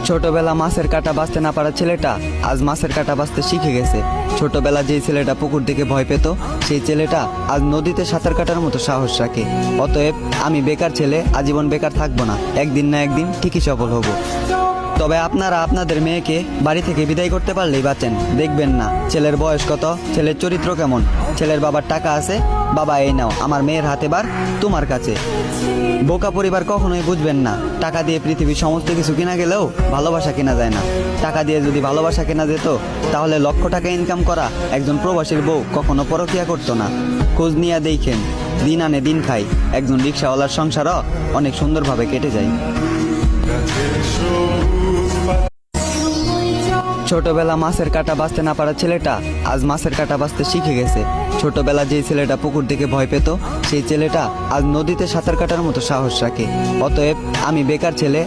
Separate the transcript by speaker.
Speaker 1: ছোটবেলা মাছের কাঁটা বাঁচতে না পারা ছেলেটা আজ মাছের কাঁটা বাঁচতে শিখে গেছে। ছোটবেলা যেই ছেলেটা পুকুর দেখে ভয় পেত, সেই ছেলেটা আজ নদীতে সাঁতার কাটার মতো সাহস রাখে। অতএব আমি বেকার ছেলে আজীবন বেকার থাকবো না, একদিন না একদিন ঠিকই সফল হব। তবে আপনারা আপনাদের মেয়েকে বাড়ি থেকে বিদায় করতে পারলেই বাঁচেন। দেখবেন না ছেলের বয়স কত, ছেলের চরিত্র কেমন, ছেলের বাবার টাকা আছে, বাবা এই নাও আমার মেয়ের হাতে বার তোমার কাছে। বোকা পরিবার কখনোই বুঝবেন না, টাকা দিয়ে পৃথিবীর সমস্ত কিছু কিনা গেলেও ভালোবাসা কেনা যায় না। টাকা দিয়ে যদি ভালোবাসা কেনা যেত, তাহলে লক্ষ টাকা ইনকাম করা একজন প্রবাসীর বউ কখনো পরকিয়া করতো না। খোঁজ নিয়ে দেখেন, দিন আনে দিন খাই, একজন রিক্সাওয়ালার সংসারও অনেক সুন্দরভাবে কেটে যায়। ছোটবেলা মাছের কাঁটা বাঁচতে না পারা ছেলেটা আজ মাছের কাঁটা বাঁচতে শিখে গেছে। ছোটবেলা যেই ছেলেটা পুকুর দেখে ভয় পেত, সেই ছেলেটা আজ নদীতে সাঁতার কাটার মতো সাহস রাখে। অতএব আমি বেকার ছেলে